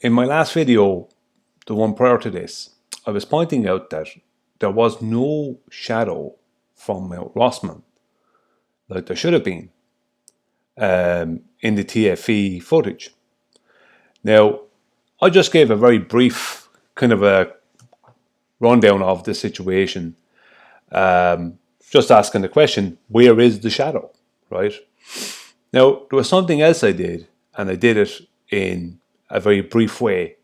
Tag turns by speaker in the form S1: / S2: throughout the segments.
S1: In my last video, the one prior to this, I was pointing out that there was no shadow from Mount Rossman, like there should have been, in the TFE footage. Now, I just gave a very brief kind of a rundown of the situation, just asking the question, where is the shadow, right? Now, there was something else I did, and I did it in a very brief way,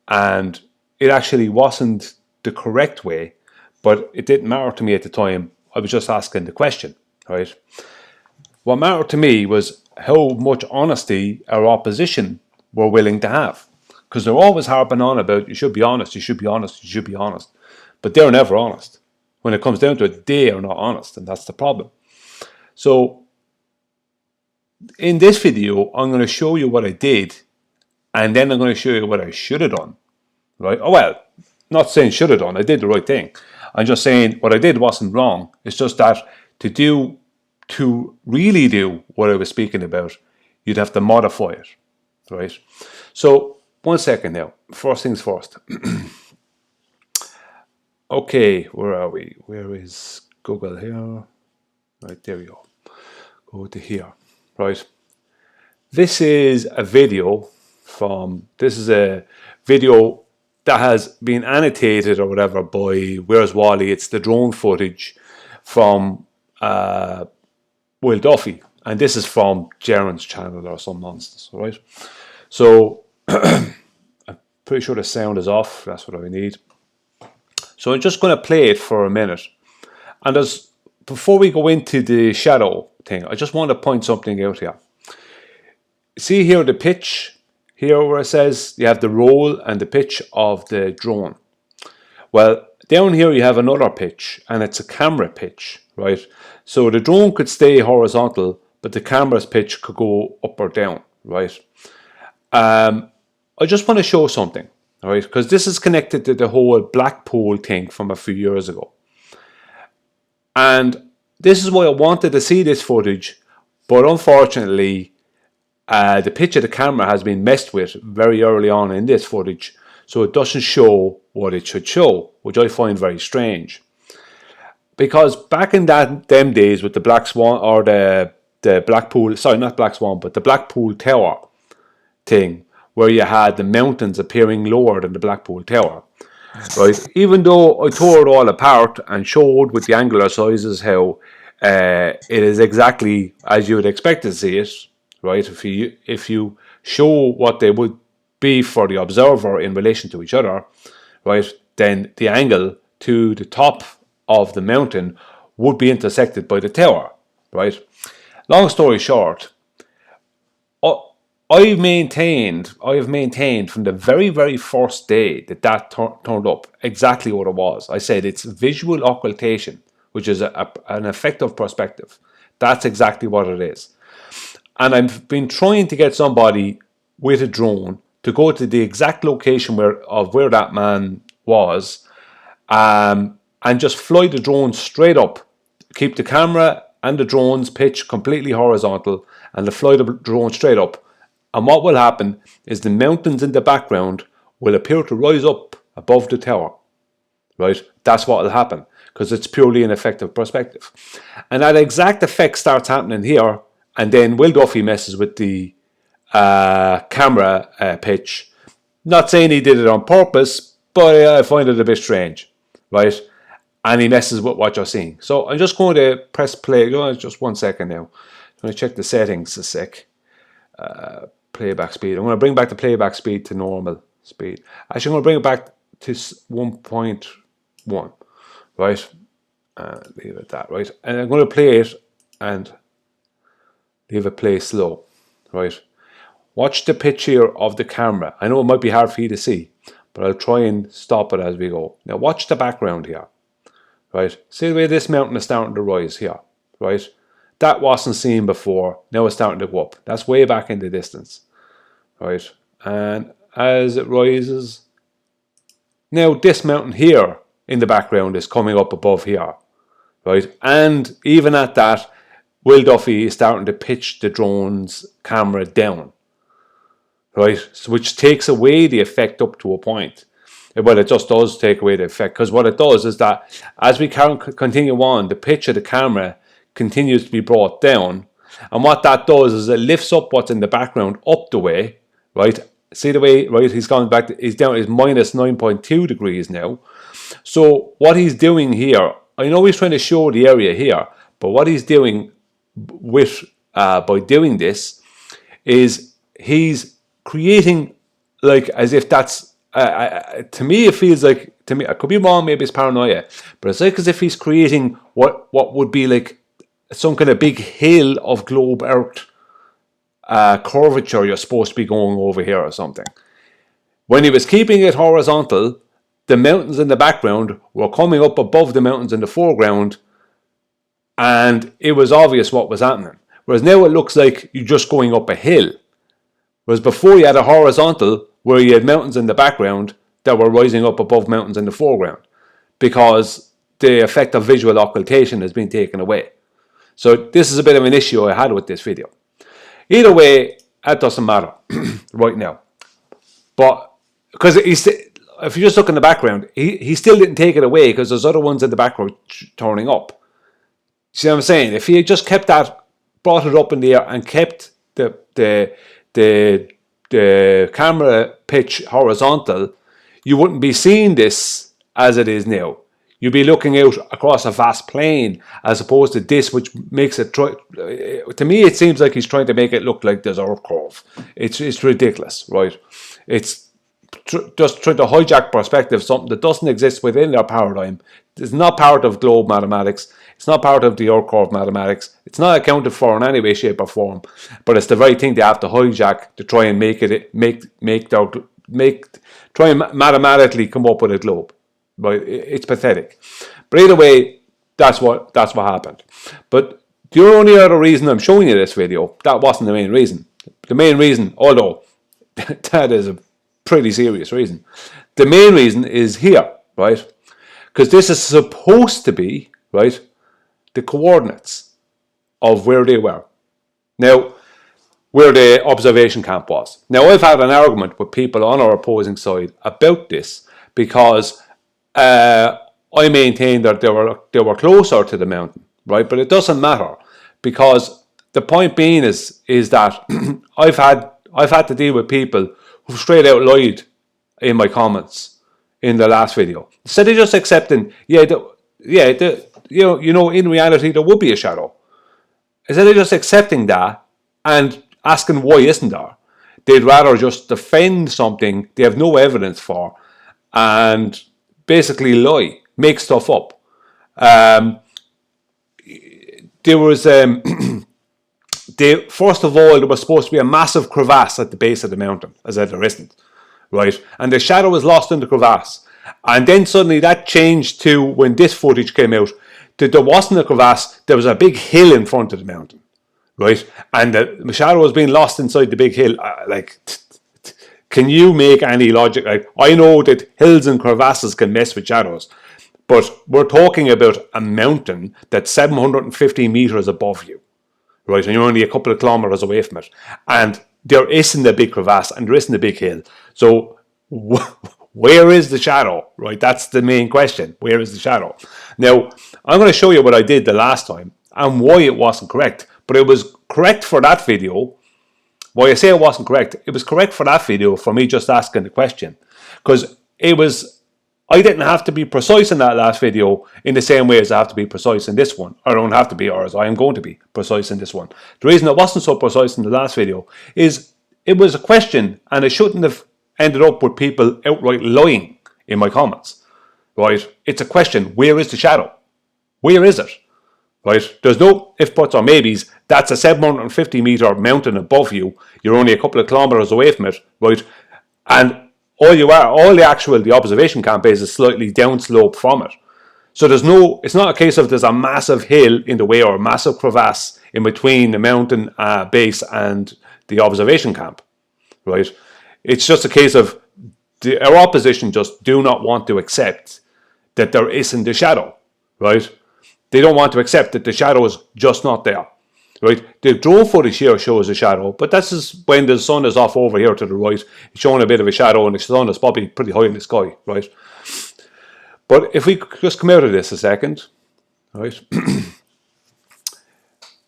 S1: and it actually wasn't the correct way, but it didn't matter to me at the time. I was just asking the question, right? What mattered to me was how much honesty our opposition were willing to have, because they're always harping on about you should be honest, you should be honest, you should be honest, but they're never honest. When it comes down to it, they are not honest, and that's the problem. So in this video, I'm going to show you what I did, and then I'm going to show you what I should have done, right? Oh, well, not saying should have done, I did the right thing. I'm just saying what I did wasn't wrong. It's just that to really do what I was speaking about, you'd have to modify it, right? So, 1 second now. First things first. Okay, where are we? Where is Google here? Right, there we go. Go to here, right? This is a video that has been annotated or whatever by Where's Wally. It's the drone footage from Will Duffy, and this is from Jaron's channel or some nonsense, right? So I'm pretty sure the sound is off. That's what I need. So I'm just going to play it for a minute, and before we go into the shadow thing, I just want to point something out here. See here the pitch here where it says you have the roll and the pitch of the drone. Well, down here you have another pitch, and it's a camera pitch, right? So the drone could stay horizontal, but the camera's pitch could go up or down, right? I just want to show something, all right? Because this is connected to the whole Blackpool thing from a few years ago. And this is why I wanted to see this footage, but unfortunately, the pitch of the camera has been messed with very early on in this footage, so it doesn't show what it should show, which I find very strange. Because back in them days with the Black Swan, or the Blackpool, sorry, not Black Swan, but the Blackpool Tower thing, where you had the mountains appearing lower than the Blackpool Tower, right? Even though I tore it all apart and showed with the angular sizes how it is exactly as you would expect to see it, right? If you show what they would be for the observer in relation to each other, right, then the angle to the top of the mountain would be intersected by the tower, right? Long story short, I have maintained from the very, very first day that turned up exactly what it was. I said it's visual occultation, which is an effective perspective. That's exactly what it is. And I've been trying to get somebody with a drone to go to the exact location where that man was, and just fly the drone straight up. Keep the camera and the drone's pitch completely horizontal, and fly the drone straight up. And what will happen is the mountains in the background will appear to rise up above the tower, right? That's what will happen, because it's purely an effective perspective. And that exact effect starts happening here, and then Will Duffy messes with the camera pitch. Not saying he did it on purpose, but I find it a bit strange, right? And he messes with what you're seeing. So I'm just going to press play. Just 1 second now. I'm going to check the settings a sec. Playback speed. I'm going to bring back the playback speed to normal speed. Actually, I'm going to bring it back to 1.1, right? Leave it at that, right? And I'm going to play it and leave it play slow, right? Watch the pitch here of the camera. I know it might be hard for you to see, but I'll try and stop it as we go. Now watch the background here, right? See the way this mountain is starting to rise here, right? That wasn't seen before. Now it's starting to go up. That's way back in the distance, right? And as it rises, now this mountain here in the background is coming up above here, right? And even at that, Will Duffy is starting to pitch the drone's camera down, right? So, which takes away the effect up to a point. Well, it just does take away the effect, because what it does is that as we continue on, the pitch of the camera continues to be brought down, and what that does is it lifts up what's in the background up the way, right? See the way, right? He's gone back, he's down, he's minus 9.2 degrees now. So what he's doing here, I know he's trying to show the area here, but what he's doing with by doing this is he's creating, like, as if that's to me it feels like, to me, I could be wrong, maybe it's paranoia, but it's like as if he's creating what would be like some kind of big hill of globe earth curvature you're supposed to be going over here or something. When he was keeping it horizontal, the mountains in the background were coming up above the mountains in the foreground, and it was obvious what was happening. Whereas now it looks like you're just going up a hill. Whereas before you had a horizontal where you had mountains in the background that were rising up above mountains in the foreground, because the effect of visual occultation has been taken away. So this is a bit of an issue I had with this video. Either way, that doesn't matter right now. But because if you just look in the background, he still didn't take it away because there's other ones in the background turning up. See what I'm saying? If he had just kept that, brought it up in the air and kept the camera pitch horizontal, you wouldn't be seeing this as it is now. You'd be looking out across a vast plain as opposed to this, which makes it, to me, it seems like he's trying to make it look like there's a curve. It's ridiculous, right? It's just trying to hijack perspective, something that doesn't exist within their paradigm. It's not part of globe mathematics. It's not part of the earth curve mathematics. It's not accounted for in any way, shape, or form. But it's the very thing they have to hijack to try and try and mathematically come up with a globe. Right? It's pathetic. But either way, that's what happened. But the only other reason I'm showing you this video, that wasn't the main reason. The main reason, although that is a pretty serious reason, the main reason is here, right? Because this is supposed to be, right, the coordinates of where they were. Now, where the observation camp was. Now, I've had an argument with people on our opposing side about this because I maintain that they were closer to the mountain, right? But it doesn't matter, because the point being is that I've had to deal with people who straight out lied in my comments in the last video. Instead of just accepting, in reality there would be a shadow. Instead of just accepting that and asking why isn't there, they'd rather just defend something they have no evidence for and basically lie, make stuff up. There was first of all, there was supposed to be a massive crevasse at the base of the mountain, as if there isn't, right? And the shadow was lost in the crevasse. And then suddenly that changed to, when this footage came out, that there wasn't a crevasse, there was a big hill in front of the mountain, right? And the shadow was being lost inside the big hill. Can you make any logic? Like, I know that hills and crevasses can mess with shadows, but we're talking about a mountain that's 750 meters above you, right? And you're only a couple of kilometers away from it. And there isn't a big crevasse and there isn't a big hill. So where is the shadow, right? That's the main question. Where is the shadow? Now, I'm going to show you what I did the last time and why it wasn't correct. But it was correct for that video. Why I say it wasn't correct, it was correct for that video for me just asking the question. Because I didn't have to be precise in that last video in the same way as I have to be precise in this one. I don't have to be, or as I am going to be precise in this one. The reason it wasn't so precise in the last video is it was a question and it shouldn't have ended up with people outright lying in my comments. Right? It's a question. Where is the shadow? Where is it? Right? There's no if, buts, or maybes. That's a 750 meter mountain above you. You're only a couple of kilometers away from it, right? And the observation camp is slightly downslope from it. So it's not a case of there's a massive hill in the way or a massive crevasse in between the mountain base and the observation camp, right? It's just a case of our opposition just do not want to accept that there isn't a shadow, right? They don't want to accept that the shadow is just not there, right? The drone footage here shows a shadow, but this is when the sun is off over here to the right. It's showing a bit of a shadow, and the sun is probably pretty high in the sky, right? But if we just come out of this a second, right?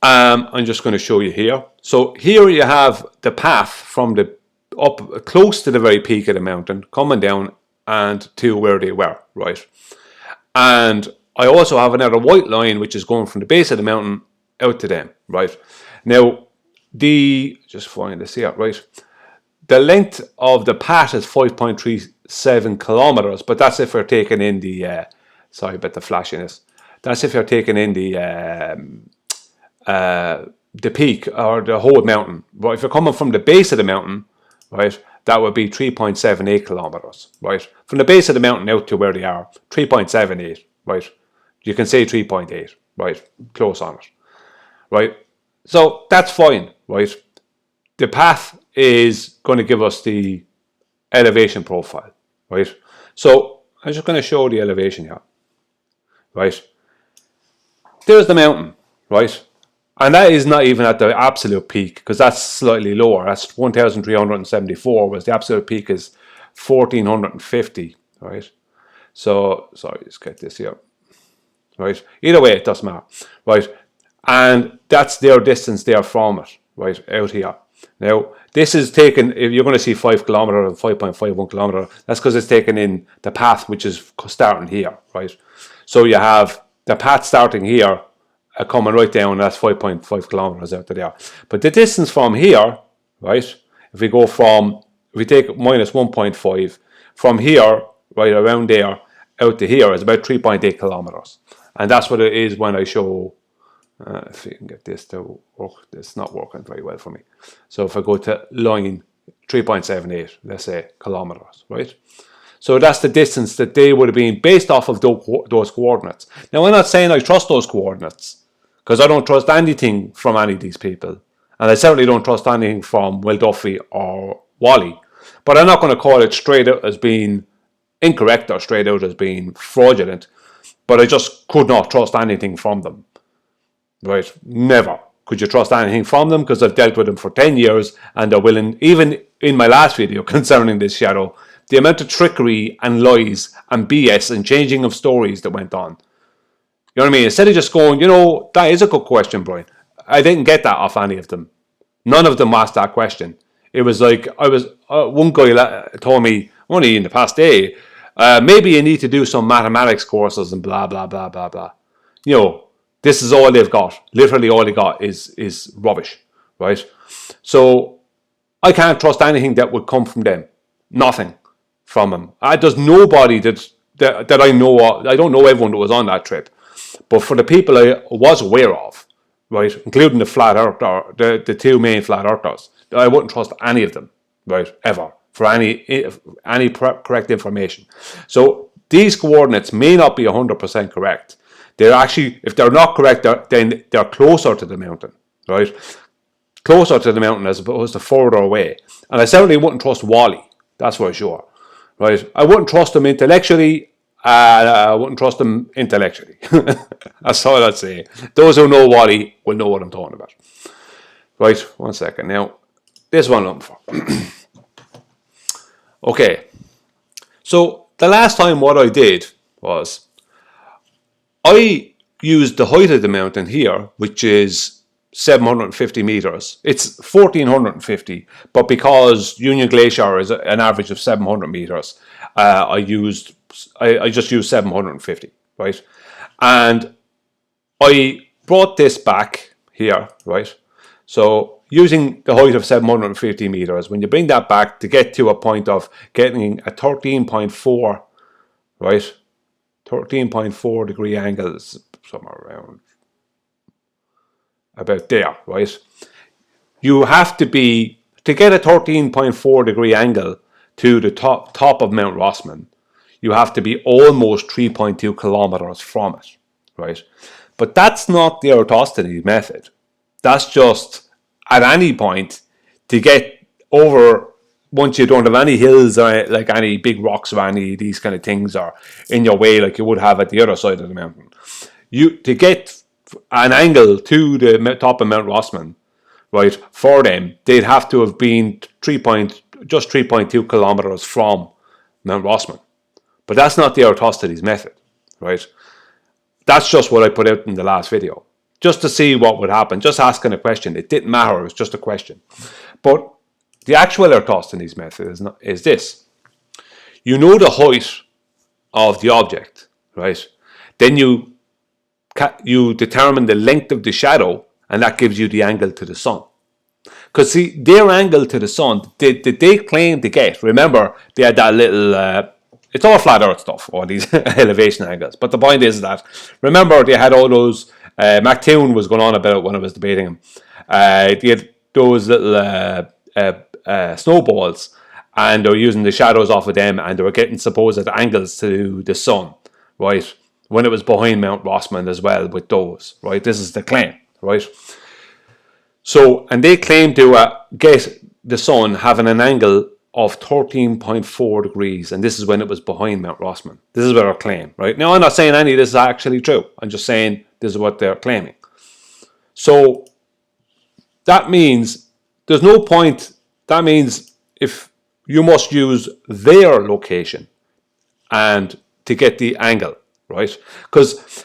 S1: I'm just going to show you here. So here you have the path from the up close to the very peak of the mountain, coming down and to where they were, right? And I also have another white line which is going from the base of the mountain out to them, right? Now, just find this here, right? The length of the path is 5.37 kilometers, but that's if you're taking in the, sorry about the flashiness. That's if you're taking in the peak or the whole mountain. But if you're coming from the base of the mountain, right, that would be 3.78 kilometers, right? From the base of the mountain out to where they are, 3.78, right? You can say 3.8, right? Close on it, right? So that's fine, right? The path is going to give us the elevation profile, right? So I'm just going to show the elevation here, right? There's the mountain, right? And that is not even at the absolute peak, because that's slightly lower. That's 1,374, whereas the absolute peak is 1,450, right? So, sorry, let's get this here, right? Either way, it doesn't matter, right? And that's their distance there from it, right, out here. Now, this is taken, if you're going to see 5 kilometer and 5.51 kilometer, that's because it's taken in the path, which is starting here, right? So you have the path starting here, coming right down, that's 5.5 kilometers out to there. But the distance from here, right, if we take minus 1.5, from here, right around there, out to here is about 3.8 kilometers. And that's what it is when I show, if you can get this to work, it's not working very well for me. So if I go to line 3.78, let's say kilometers, right? So that's the distance that they would have been based off of those coordinates. Now, I'm not saying I trust those coordinates, because I don't trust anything from any of these people. And I certainly don't trust anything from Will Duffy or Wally. But I'm not going to call it straight out as being incorrect or straight out as being fraudulent. But I just could not trust anything from them. Right? Never could you trust anything from them, because I've dealt with them for 10 years and they're willing, even in my last video concerning this shadow, the amount of trickery and lies and BS and changing of stories that went on. You know what I mean? Instead of just going, that is a good question, Brian. I didn't get that off any of them. None of them asked that question. It was like, one guy told me, only in the past day, maybe you need to do some mathematics courses and blah, blah, blah, blah, blah. This is all they've got. Literally all they got is rubbish, right? So I can't trust anything that would come from them. Nothing from them. There's nobody that I know of. I don't know everyone that was on that trip. But for the people I was aware of, right, including the flat earther, the two main flat earthers, I wouldn't trust any of them, right, ever, for any correct information. So these coordinates may not be 100% correct. They're actually, if they're not correct, then they're closer to the mountain, right? Closer to the mountain as opposed to further away. And I certainly wouldn't trust Wally, that's for sure, right? I wouldn't trust him intellectually. I wouldn't trust them intellectually. That's all I'd say. Those who know Wally will know what I'm talking about. Right, one second. Now, this one I'm for. Okay. So, the last time what I did was, I used the height of the mountain here, which is 750 meters. It's 1450, but because Union Glacier is an average of 700 meters, I just used 750, right? And I brought this back here, right? So using the height of 750 meters, when you bring that back to get to a point of getting a 13.4, right? 13.4 degree angles, somewhere around about there, right? You have to get a 13.4 degree angle to the top of Mount Rossman, you have to be almost 3.2 kilometers from it, right? But that's not the Eratosthenes method. That's just at any point to get over, once you don't have any hills or like any big rocks or any of these kind of things are in your way like you would have at the other side of the mountain. To get an angle to the top of Mount Rossman, right, for them, they'd have to have been just 3.2 kilometers from Mount Rossman. But that's not the Eratosthenes method, right? That's just what I put out in the last video, just to see what would happen, just asking a question. It didn't matter, it was just a question. But the actual Eratosthenes method is this. You know the height of the object, right? Then you determine the length of the shadow, and that gives you the angle to the sun. Because see, their angle to the sun, they claim to get, remember, they had that little, it's all flat earth stuff, all these elevation angles. But the point is that, remember, they had all those, McToon was going on about it when I was debating him. They had those little snowballs, and they were using the shadows off of them, and they were getting supposed angles to the sun, right? When it was behind Mount Rossman as well with those, right? This is the claim, right? So, and they claim to get the sun having an angle of 13.4 degrees, and this is when it was behind Mount Rossman. This is their claim, right? Now, I'm not saying any of this is actually true. I'm just saying this is what they're claiming. So, that means there's no point. That means if you must use their location and to get the angle, right? Because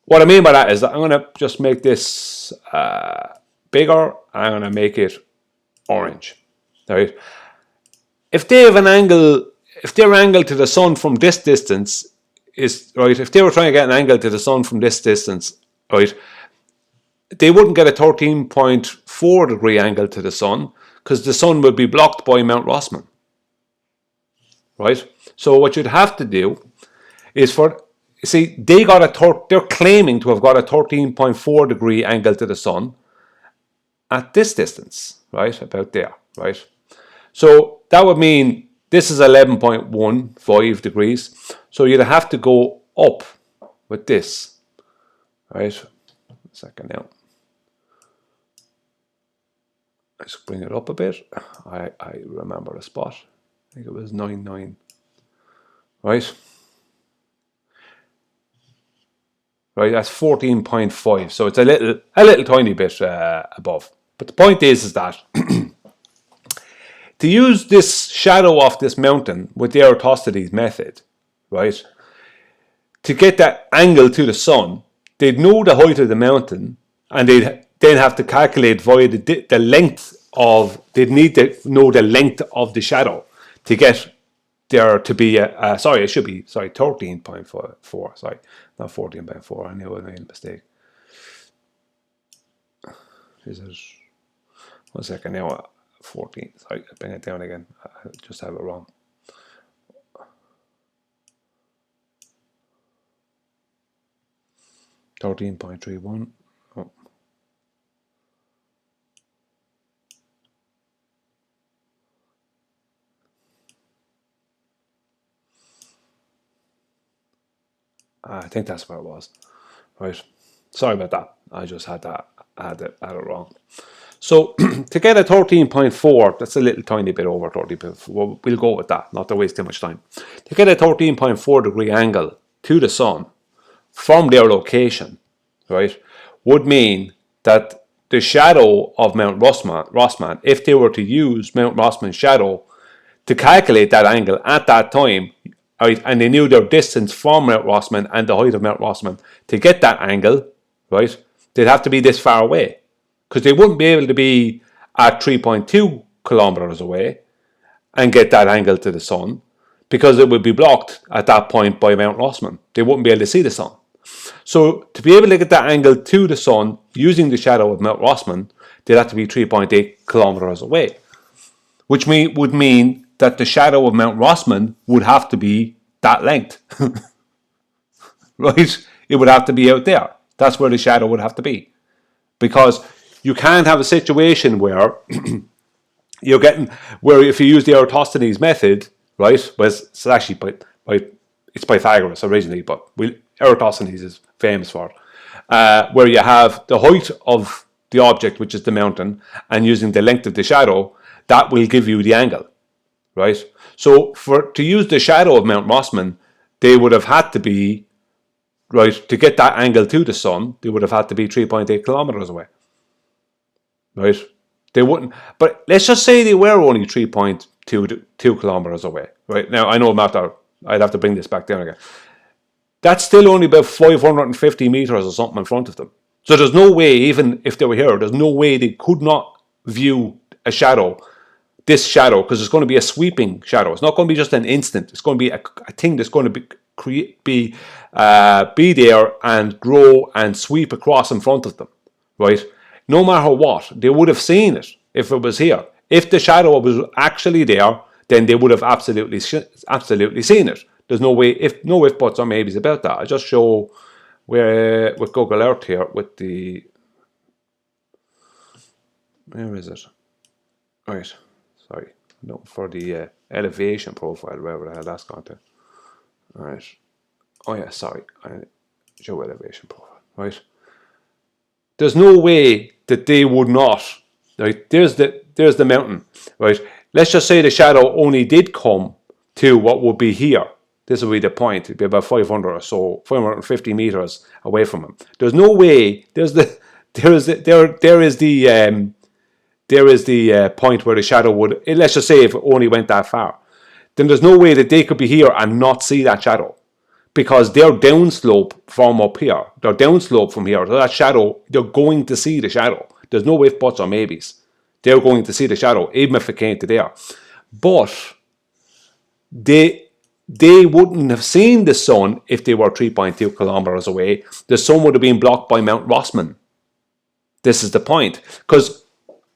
S1: what I mean by that is that I'm going to just make this bigger. I'm going to make it orange, right? If they have an angle, if their angle to the sun from this distance is, right, if they were trying to get an angle to the sun from this distance, right, they wouldn't get a 13.4 degree angle to the sun because the sun would be blocked by Mount Rossman, right? So what you'd have to do is they're claiming to have got a 13.4 degree angle to the sun at this distance, right, about there, right? So that would mean this is 11.15 degrees. So you'd have to go up with this, right? A second now. Let's bring it up a bit. I remember the spot. I think it was 9.9, right? Right, that's 14.5. So it's a little tiny bit above. But the point is that to use this shadow off this mountain with the Eratosthenes method, right, to get that angle to the sun, they'd know the height of the mountain, and they'd then have to calculate via the length of, they'd need to know the length of the shadow to get there to be sorry, it should be, 13.4, sorry, not 14.4, I knew I made a mistake. This is, 1 second now, 14, sorry, bring it down again, I just have it wrong. $13.31. Oh. I think that's where it was. Right. Sorry about that. I just had it wrong. So to get a 13.4, that's a little tiny bit over 30. We'll go with that, not to waste too much time. To get a 13.4 degree angle to the sun from their location, right, would mean that the shadow of Mount Rossman, if they were to use Mount Rossman's shadow to calculate that angle at that time, right, and they knew their distance from Mount Rossman and the height of Mount Rossman, to get that angle, right, they'd have to be this far away, because they wouldn't be able to be at 3.2 kilometers away and get that angle to the sun, because it would be blocked at that point by Mount Rossman. They wouldn't be able to see the sun. So to be able to get that angle to the sun using the shadow of Mount Rossman, they'd have to be 3.8 kilometers away, which would mean that the shadow of Mount Rossman would have to be that length. Right? It would have to be out there. That's where the shadow would have to be. Because you can't have a situation where you're getting, where if you use the Eratosthenes method, right, well, it's actually it's Pythagoras originally, but Eratosthenes is famous for it, where you have the height of the object, which is the mountain, and using the length of the shadow, that will give you the angle, right? So to use the shadow of Mount Rossman, they would have had to be right, to get that angle to the sun, they would have had to be 3.8 kilometers away. Right? They wouldn't. But let's just say they were only 3.2 kilometers away. Right? Now, I know I'd have to bring this back down again. That's still only about 550 meters or something in front of them. So there's no way, even if they were here, there's no way they could not view a shadow, this shadow, because it's going to be a sweeping shadow. It's not going to be just an instant. It's going to be a thing that's going to be there and grow and sweep across in front of them, right? No matter what, they would have seen it if it was here. If the shadow was actually there, then they would have absolutely seen it. There's no way, no ifs, buts, or maybes about that. I just show where with Google Earth here with the, where is it? Right, sorry, no, for the elevation profile, wherever the hell that's gone to. Right, oh yeah, sorry, I show elevation profile. Right, there's no way that they would not. Right, there's the mountain. Right, let's just say the shadow only did come to what would be here. This would be the point. It'd be about 500 or so, 550 meters away from him. There's no way. There is the point where the shadow would. Let's just say if it only went that far, then there's no way that they could be here and not see that shadow, because they're downslope from up here. They're downslope from here. So that shadow, they're going to see the shadow. There's no ifs, buts, or maybes. They're going to see the shadow, even if it came to there. But they wouldn't have seen the sun if they were 3.2 kilometers away. The sun would have been blocked by Mount Rossman. This is the point. Because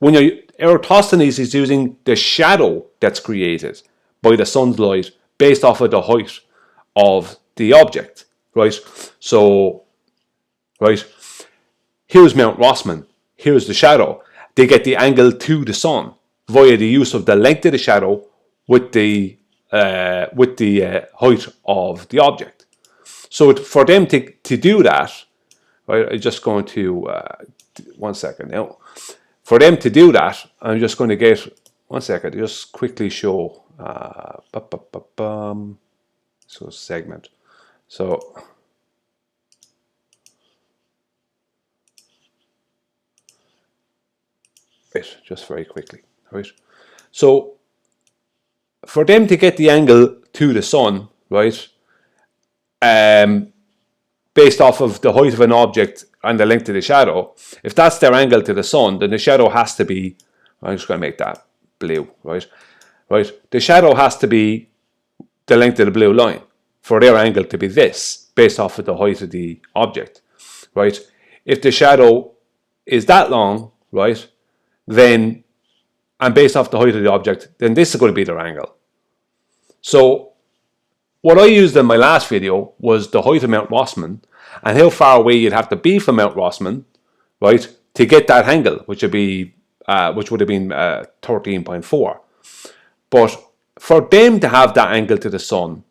S1: when Eratosthenes is using the shadow that's created by the sun's light based off of the height of the object. Right? So, right, here's Mount Rossman. Here's the shadow. They get the angle to the sun via the use of the length of the shadow with the height of the object. So for them to do that, right, I'm just going to, 1 second now. For them to do that, I'm just going to get, 1 second, just quickly show, so segment. So, right, just very quickly, right. So, for them to get the angle to the sun, right, based off of the height of an object and the length of the shadow, if that's their angle to the sun, then the shadow has to be, I'm just going to make that blue, right? Right. The shadow has to be the length of the blue line for their angle to be this, based off of the height of the object, right? If the shadow is that long, right, then, and based off the height of the object, then this is going to be their angle. So what I used in my last video was the height of Mount Rossman and how far away you'd have to be from Mount Rossman, right, to get that angle, which would be which would have been 13.4. But for them to have that angle to the sun,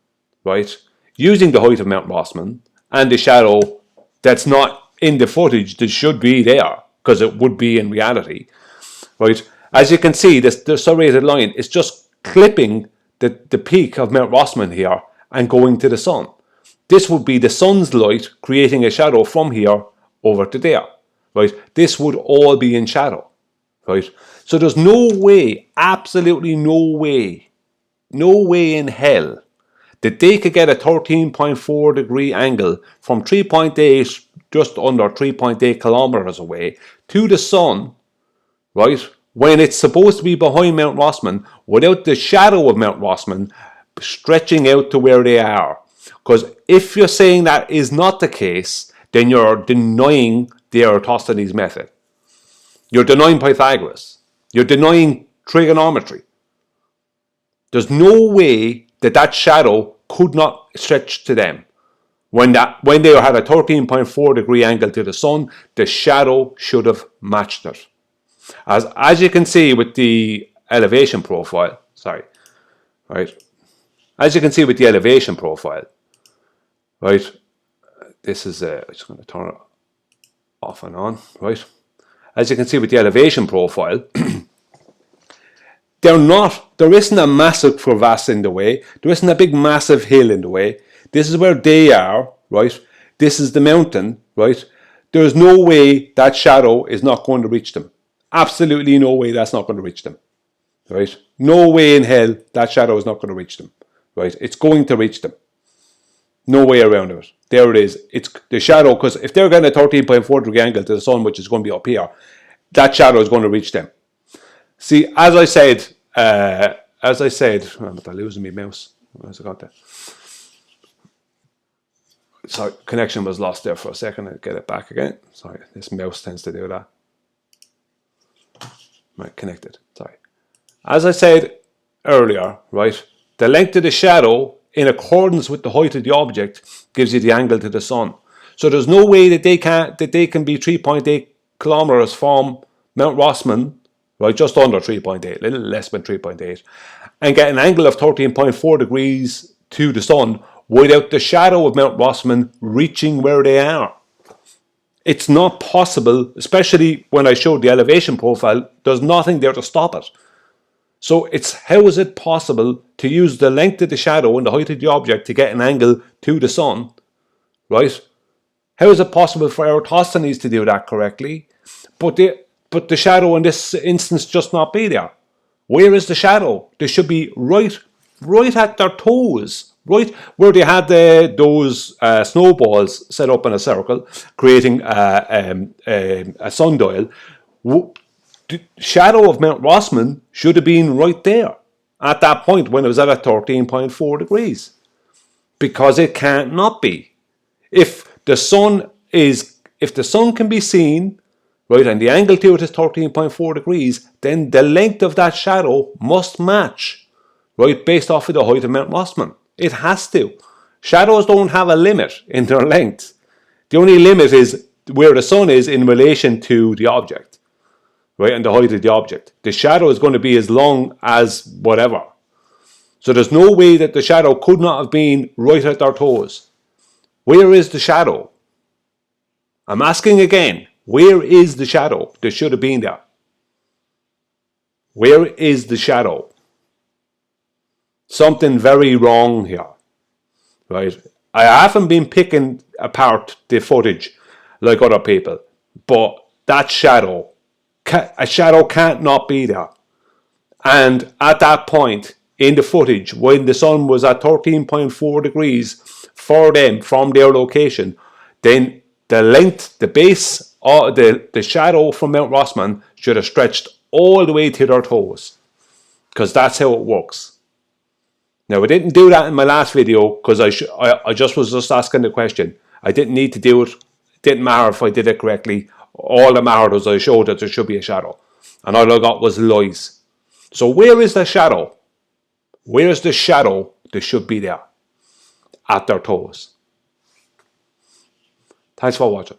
S1: right, using the height of Mount Rossman and the shadow that's not in the footage that should be there, because it would be in reality, right, as you can see, the serrated line is just clipping the peak of Mount Rossman here and going to the sun. This would be the sun's light creating a shadow from here over to there, right? This would all be in shadow, right? So there's no way, absolutely no way in hell that they could get a 13.4 degree angle from 3.8, just under 3.8 kilometers away to the sun, right, when it's supposed to be behind Mount Rossman, without the shadow of Mount Rossman stretching out to where they are. Because if you're saying that is not the case, then you're denying the Eratosthenes method. You're denying Pythagoras. You're denying trigonometry. There's no way that shadow could not stretch to them. When they had a 13.4 degree angle to the sun, the shadow should have matched it. As you can see with the elevation profile, right? As you can see with the elevation profile, right? This is, I'm just going to turn it off and on, right? As you can see with the elevation profile, there isn't a massive crevasse in the way. There isn't a big massive hill in the way. This is where they are, right? this is the mountain, right? There's no way that shadow is not going to reach them. Absolutely no way that's not going to reach them, right? No way in hell that shadow is not going to reach them, right? It's going to reach them. No way around it. There it is. It's the shadow, because if they're getting a 13.4 degree angle to the sun, which is going to be up here, that shadow is going to reach them. See, as I said, I'm losing my mouse. Where's it got there? Sorry, connection was lost there for a second. I'll get it back again. Sorry, this mouse tends to do that. Right, connected. Sorry. As I said earlier, right, the length of the shadow in accordance with the height of the object gives you the angle to the sun. So there's no way that they can be 3.8 kilometers from Mount Rossman, right, just under 3.8, a little less than 3.8, and get an angle of 13.4 degrees to the sun without the shadow of Mount Rossman reaching where they are. It's not possible, especially when I showed the elevation profile. There's nothing there to stop it. So how is it possible to use the length of the shadow and the height of the object to get an angle to the sun, right? How is it possible for Eratosthenes to do that correctly, but the shadow in this instance just not be there? Where is the shadow? They should be right at their toes, right where they had those snowballs set up in a circle, creating a sundial. The shadow of Mount Rossman should have been right there at that point when it was at a 13.4 degrees, because it can't not be. If the sun can be seen, right, and the angle to it is 13.4 degrees, then the length of that shadow must match, right, based off of the height of Mount Rossman. It has to. Shadows don't have a limit in their length. The only limit is where the sun is in relation to the object, right, and the height of the object. The shadow is going to be as long as whatever. So there's no way that the shadow could not have been right at their toes. Where is the shadow? I'm asking again, where is the shadow that should have been there? Where is the shadow? Something very wrong here, right? I haven't been picking apart the footage like other people, but that shadow, a shadow can't not be there. And at that point in the footage, when the sun was at 13.4 degrees for them from their location, then the length, the base, the shadow from Mount Rossman should have stretched all the way to their toes, because that's how it works. Now, I didn't do that in my last video because I just was asking the question. I didn't need to do it. It didn't matter if I did it correctly. All that mattered was I showed that there should be a shadow. And all I got was lies. So where is the shadow? Where is the shadow that should be there? At their toes. Thanks for watching.